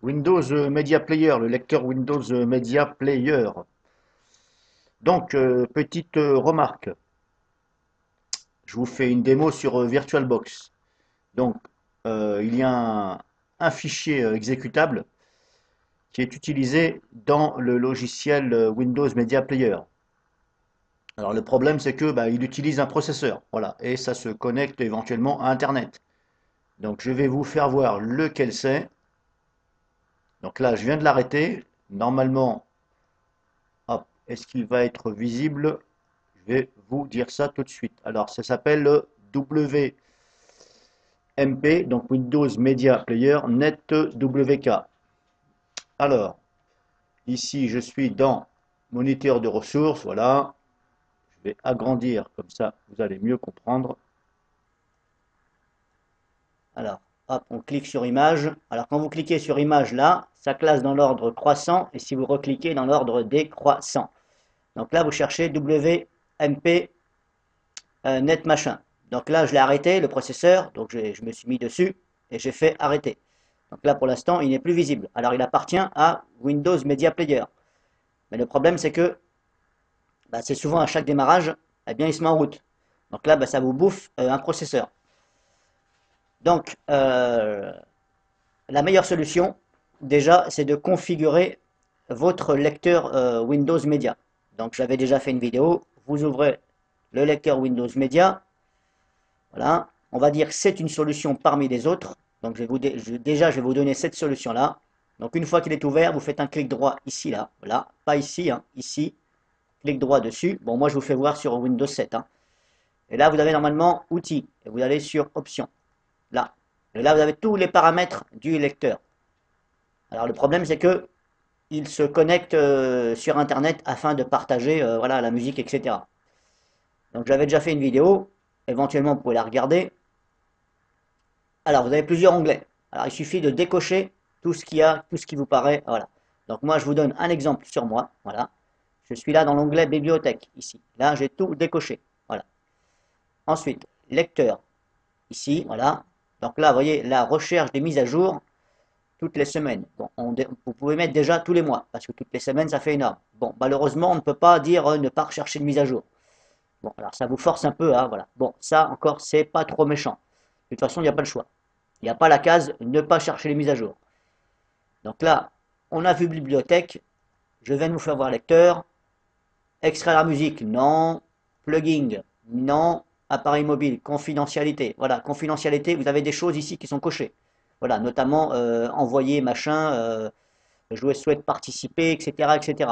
Windows Media Player, le lecteur Windows Media Player. Donc, petite remarque, je vous fais une démo sur VirtualBox. Donc, il y a un fichier exécutable qui est utilisé dans le logiciel Windows Media Player. Alors, le problème, c'est que il utilise un processeur, voilà, et ça se connecte éventuellement à Internet. Donc, je vais vous faire voir lequel c'est. Donc là, je viens de l'arrêter. Normalement, hop, est-ce qu'il va être visible? Je vais vous dire ça tout de suite. Alors, ça s'appelle WMP, donc Windows Media Player Net WK. Alors, ici, je suis dans moniteur de ressources, voilà. Je vais agrandir, comme ça, vous allez mieux comprendre. Alors, hop, on clique sur image. Alors, quand vous cliquez sur image là, ça classe dans l'ordre croissant, et si vous recliquez dans l'ordre décroissant. Donc là, vous cherchez WMP net machin. Donc là, je l'ai arrêté, le processeur, donc je me suis mis dessus et j'ai fait arrêter. Donc là, pour l'instant, il n'est plus visible. Alors, il appartient à Windows Media Player. Mais le problème, c'est que c'est souvent à chaque démarrage, eh bien, il se met en route. Donc là, ça vous bouffe un processeur. Donc, la meilleure solution, déjà, c'est de configurer votre lecteur Windows Media. Donc, j'avais déjà fait une vidéo. Vous ouvrez le lecteur Windows Media. Voilà. On va dire que c'est une solution parmi les autres. Donc, déjà, je vais vous donner cette solution-là. Donc, une fois qu'il est ouvert, vous faites un clic droit ici, là. Voilà. Pas ici, hein, ici. Clic droit dessus. Bon, moi, je vous fais voir sur Windows 7. Hein. Et là, vous avez normalement Outils. Et vous allez sur Options. Là. Et là, vous avez tous les paramètres du lecteur. Alors, le problème, c'est que il se connecte sur Internet afin de partager voilà, la musique, etc. Donc, j'avais déjà fait une vidéo. Éventuellement, vous pouvez la regarder. Alors, vous avez plusieurs onglets. Alors, il suffit de décocher tout ce qu'il y a, tout ce qui vous paraît. Voilà. Donc, moi, je vous donne un exemple sur moi. Voilà. Je suis là dans l'onglet Bibliothèque, ici. Là, j'ai tout décoché. Voilà. Ensuite, lecteur, ici. Voilà. Donc là, vous voyez, la recherche des mises à jour toutes les semaines. Bon, vous pouvez mettre déjà tous les mois, parce que toutes les semaines, ça fait énorme. Bon, malheureusement, on ne peut pas dire ne pas rechercher de mise à jour. Bon, alors ça vous force un peu, hein, voilà. Bon, ça encore, c'est pas trop méchant. De toute façon, il n'y a pas le choix. Il n'y a pas la case ne pas chercher les mises à jour. Donc là, on a vu bibliothèque. Je viens de vous faire voir lecteur. Extraire la musique, non. Plugin, non. Appareil mobile, confidentialité. Voilà, confidentialité, vous avez des choses ici qui sont cochées. Voilà, notamment envoyer machin, je souhaite participer, etc., etc.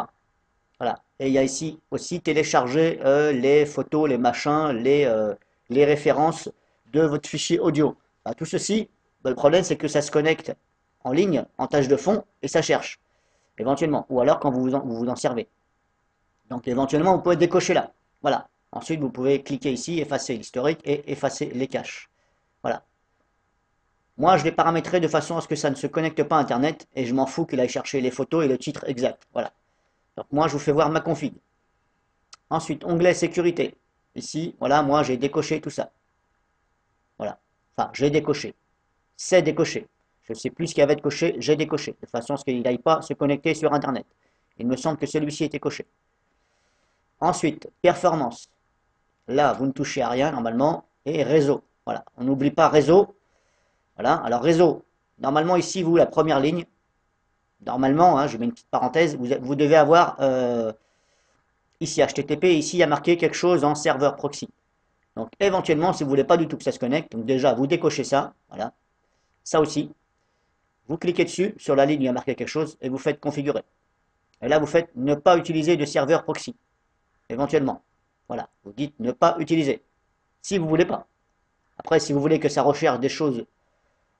Voilà. Et il y a ici aussi télécharger les photos, les machins, les références de votre fichier audio. Tout ceci, le problème c'est que ça se connecte en ligne, en tâche de fond, et ça cherche, éventuellement. Ou alors quand vous en servez. Donc éventuellement, vous pouvez décocher là. Voilà. Ensuite, vous pouvez cliquer ici, effacer l'historique et effacer les caches. Voilà. Moi, je l'ai paramétré de façon à ce que ça ne se connecte pas à Internet et je m'en fous qu'il aille chercher les photos et le titre exact. Voilà. Donc moi, je vous fais voir ma config. Ensuite, onglet sécurité. Ici, voilà, moi, j'ai décoché tout ça. Voilà. Enfin, j'ai décoché. C'est décoché. Je ne sais plus ce qu'il y avait de coché, j'ai décoché. De façon à ce qu'il n'aille pas se connecter sur Internet. Il me semble que celui-ci était coché. Ensuite, performance. Là, vous ne touchez à rien normalement. Et réseau. Voilà. On n'oublie pas réseau. Voilà. Alors réseau. Normalement ici, vous, la première ligne. Normalement, hein, je mets une petite parenthèse. Vous devez avoir ici HTTP. Ici, il y a marqué quelque chose en serveur proxy. Donc éventuellement, si vous ne voulez pas du tout que ça se connecte, donc déjà, vous décochez ça. Voilà. Ça aussi. Vous cliquez dessus. Sur la ligne, il y a marqué quelque chose. Et vous faites configurer. Et là, vous faites ne pas utiliser de serveur proxy. Éventuellement. Voilà. Vous dites ne pas utiliser. Si vous ne voulez pas. Après, si vous voulez que ça recherche des choses,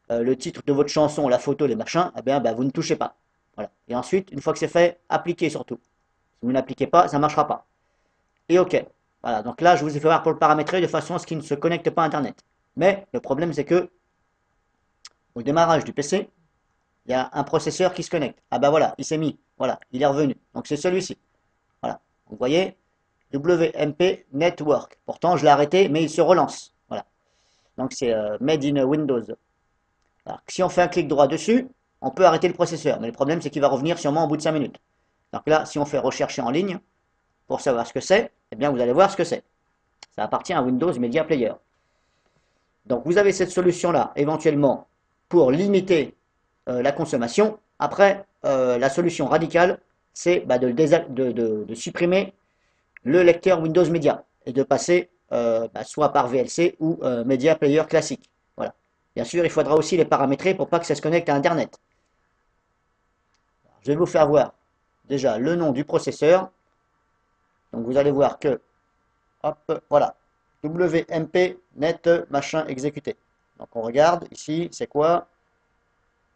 le titre de votre chanson, la photo, les machins, eh bien, vous ne touchez pas. Voilà. Et ensuite, une fois que c'est fait, appliquez surtout. Si vous n'appliquez pas, ça ne marchera pas. Et OK. Voilà. Donc là, je vous ai fait voir pour le paramétrer de façon à ce qu'il ne se connecte pas à Internet. Mais le problème, c'est que au démarrage du PC, il y a un processeur qui se connecte. Ah ben voilà, il s'est mis. Voilà, il est revenu. Donc c'est celui-ci. Voilà. Vous voyez, WMP Network. Pourtant, je l'ai arrêté, mais il se relance. Voilà. Donc c'est Made in Windows. Alors, si on fait un clic droit dessus, on peut arrêter le processeur. Mais le problème, c'est qu'il va revenir sûrement au bout de 5 minutes. Donc là, si on fait rechercher en ligne, pour savoir ce que c'est, eh bien, vous allez voir ce que c'est. Ça appartient à Windows Media Player. Donc, vous avez cette solution-là, éventuellement, pour limiter la consommation. Après, la solution radicale, c'est de supprimer le lecteur Windows Media et de passer soit par VLC ou Media Player classique. Voilà. Bien sûr, il faudra aussi les paramétrer pour pas que ça se connecte à Internet. Je vais vous faire voir déjà le nom du processeur. Donc vous allez voir que, hop, voilà, WMP net machin exécuté. Donc on regarde ici, c'est quoi?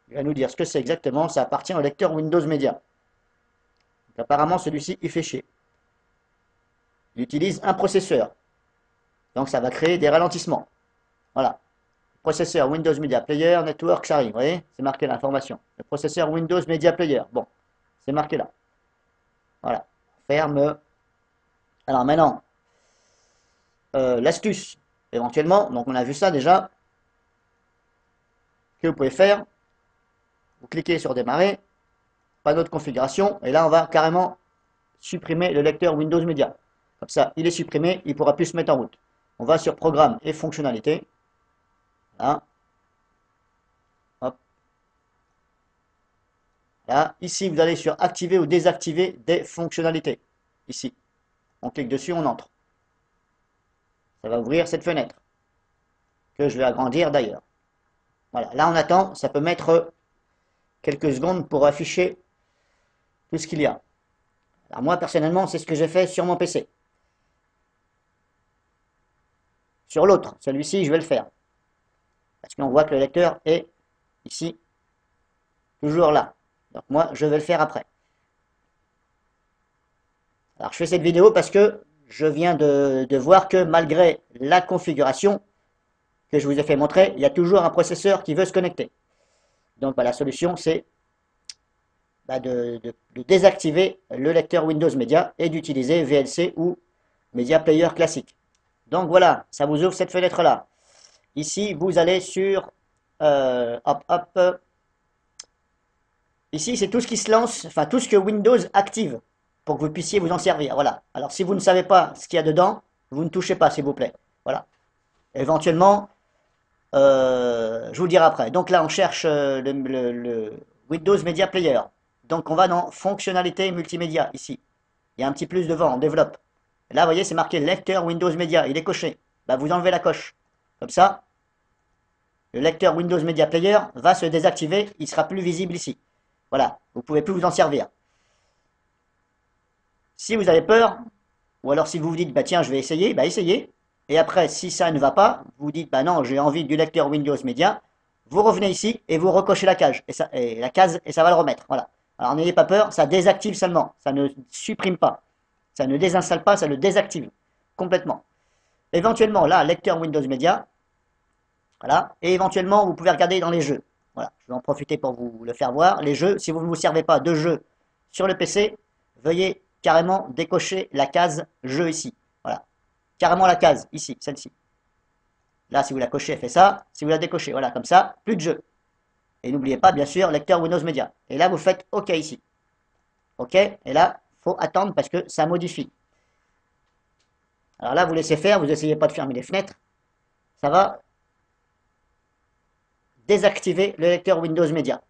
Il va nous dire ce que c'est exactement. Ça appartient au lecteur Windows Media. Donc, apparemment, celui-ci, il fait chier. Il utilise un processeur. Donc ça va créer des ralentissements. Voilà. Processeur Windows Media Player, Network, ça arrive. Vous voyez, c'est marqué l'information. Le processeur Windows Media Player. Bon, c'est marqué là. Voilà. Ferme. Alors maintenant, l'astuce, éventuellement, donc on a vu ça déjà, que vous pouvez faire. Vous cliquez sur démarrer, panneau de configuration, et là on va carrément supprimer le lecteur Windows Media. Comme ça, il est supprimé, il ne pourra plus se mettre en route. On va sur programme et fonctionnalités. Là. Hop. Là. Ici, vous allez sur activer ou désactiver des fonctionnalités. Ici. On clique dessus, on entre. Ça va ouvrir cette fenêtre. Que je vais agrandir d'ailleurs. Voilà. Là, on attend. Ça peut mettre quelques secondes pour afficher tout ce qu'il y a. Alors moi, personnellement, c'est ce que j'ai fait sur mon PC. Sur l'autre, celui-ci, je vais le faire. Parce qu'on voit que le lecteur est ici, toujours là. Donc moi, je vais le faire après. Alors je fais cette vidéo parce que je viens de voir que malgré la configuration que je vous ai fait montrer, il y a toujours un processeur qui veut se connecter. Donc la solution, c'est de désactiver le lecteur Windows Media et d'utiliser VLC ou Media Player classique. Donc voilà, ça vous ouvre cette fenêtre-là. Ici, vous allez sur... Ici, c'est tout ce qui se lance, enfin tout ce que Windows active pour que vous puissiez vous en servir. Voilà. Alors si vous ne savez pas ce qu'il y a dedans, vous ne touchez pas, s'il vous plaît. Voilà. Éventuellement, je vous le dirai après. Donc là, on cherche le Windows Media Player. Donc on va dans Fonctionnalité multimédia, ici. Il y a un petit plus devant, on développe. Là, vous voyez, c'est marqué lecteur Windows Media. Il est coché. Bah, vous enlevez la coche. Comme ça, le lecteur Windows Media Player va se désactiver. Il sera plus visible ici. Voilà, vous ne pouvez plus vous en servir. Si vous avez peur, ou alors si vous vous dites, bah tiens, je vais essayer, bah essayez. Et après, si ça ne va pas, vous dites, bah non, j'ai envie du lecteur Windows Media. Vous revenez ici et vous recochez la case. Et ça va le remettre. Voilà. Alors n'ayez pas peur, ça désactive seulement. Ça ne supprime pas. Ça ne désinstalle pas, ça le désactive complètement. Éventuellement, là, lecteur Windows Media. Voilà. Et éventuellement, vous pouvez regarder dans les jeux. Voilà. Je vais en profiter pour vous le faire voir. Les jeux, si vous ne vous servez pas de jeux sur le PC, veuillez carrément décocher la case jeu ici. Voilà. Carrément la case ici, celle-ci. Là, si vous la cochez, elle fait ça. Si vous la décochez, voilà, comme ça, plus de jeu. Et n'oubliez pas, bien sûr, lecteur Windows Media. Et là, vous faites OK ici. OK. Et là, il faut attendre parce que ça modifie. Alors là, vous laissez faire, vous n'essayez pas de fermer les fenêtres. Ça va désactiver le lecteur Windows Media.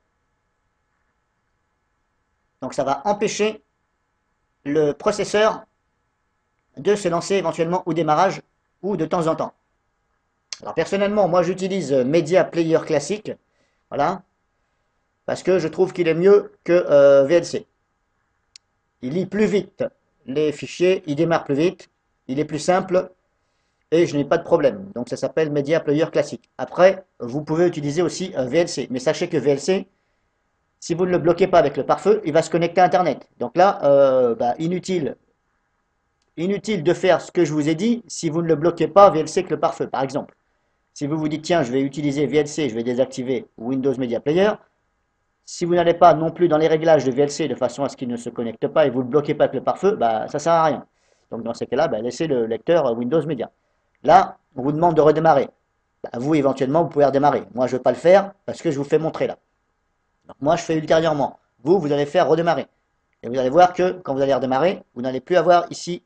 Donc ça va empêcher le processeur de se lancer éventuellement au démarrage ou de temps en temps. Alors personnellement, moi j'utilise Media Player classique, voilà, parce que je trouve qu'il est mieux que VLC. Il lit plus vite les fichiers, il démarre plus vite, il est plus simple et je n'ai pas de problème. Donc ça s'appelle Media Player classique. Après, vous pouvez utiliser aussi VLC, mais sachez que VLC, si vous ne le bloquez pas avec le pare-feu, il va se connecter à Internet. Donc là, inutile de faire ce que je vous ai dit si vous ne le bloquez pas VLC avec le pare-feu, par exemple. Si vous vous dites, tiens, je vais utiliser VLC, je vais désactiver Windows Media Player, si vous n'allez pas non plus dans les réglages de VLC de façon à ce qu'il ne se connecte pas et vous ne le bloquez pas avec le pare-feu, ça ne sert à rien. Donc dans ces cas-là, laissez le lecteur Windows Media. Là, on vous demande de redémarrer. Vous, éventuellement, vous pouvez redémarrer. Moi, je ne veux pas le faire parce que je vous fais montrer là. Donc moi, je fais ultérieurement. Vous allez faire redémarrer. Et vous allez voir que quand vous allez redémarrer, vous n'allez plus avoir ici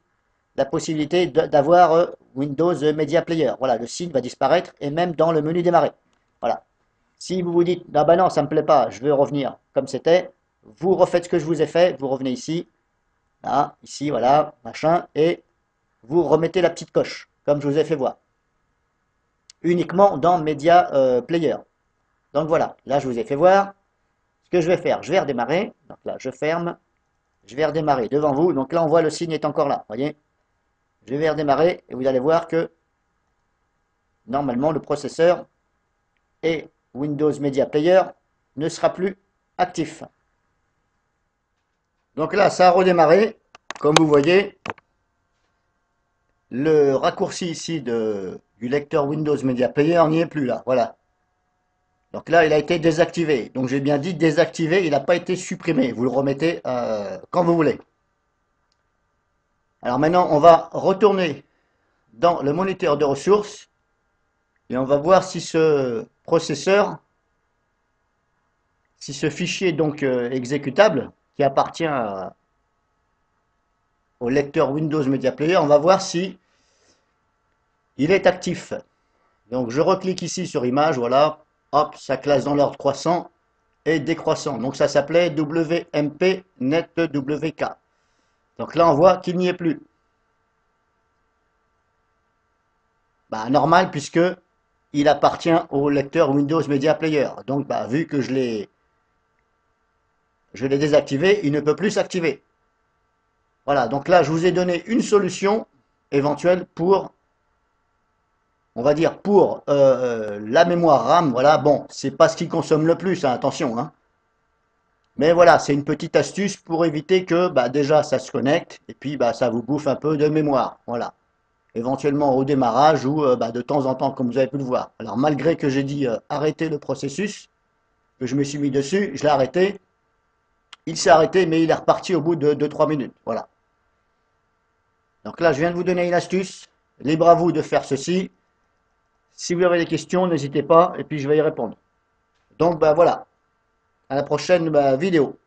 la possibilité d'avoir Windows Media Player. Voilà, le signe va disparaître et même dans le menu démarrer. Voilà. Si vous vous dites, ah bah non, ça me plaît pas, je veux revenir comme c'était, vous refaites ce que je vous ai fait, vous revenez ici, là, ici, voilà, machin, et vous remettez la petite coche, comme je vous ai fait voir. Uniquement dans Media Player. Donc voilà, là je vous ai fait voir. Ce que je vais faire, je vais redémarrer. Donc là, je ferme. Je vais redémarrer devant vous. Donc là, on voit le signe est encore là. Voyez. Je vais redémarrer et vous allez voir que normalement le processeur et Windows Media Player ne sera plus actif. Donc là, ça a redémarré. Comme vous voyez, le raccourci ici du lecteur Windows Media Player n'y est plus là. Voilà. Donc là, il a été désactivé. Donc j'ai bien dit désactivé, il n'a pas été supprimé. Vous le remettez quand vous voulez. Alors maintenant, on va retourner dans le moniteur de ressources et on va voir si ce processeur, si ce fichier donc exécutable qui appartient au lecteur Windows Media Player, on va voir si il est actif. Donc je reclique ici sur image, voilà, hop, ça classe dans l'ordre croissant et décroissant. Donc ça s'appelait WMP NetWK. Donc là on voit qu'il n'y est plus. Bah, normal puisque il appartient au lecteur Windows Media Player. Donc bah, vu que je l'ai désactivé, il ne peut plus s'activer. Voilà, donc là je vous ai donné une solution éventuelle pour, on va dire, pour la mémoire RAM. Voilà, bon, c'est pas ce qui consomme le plus, hein, attention. Hein. Mais voilà, c'est une petite astuce pour éviter que bah, déjà ça se connecte et puis bah, ça vous bouffe un peu de mémoire. Voilà. Éventuellement au démarrage ou bah, de temps en temps, comme vous avez pu le voir. Alors malgré que j'ai dit arrêter le processus, que je me suis mis dessus, je l'ai arrêté. Il s'est arrêté, mais il est reparti au bout de 2-3 minutes. Voilà. Donc là, je viens de vous donner une astuce. Libre à vous de faire ceci. Si vous avez des questions, n'hésitez pas, et puis je vais y répondre. Donc, bah voilà. À la prochaine vidéo.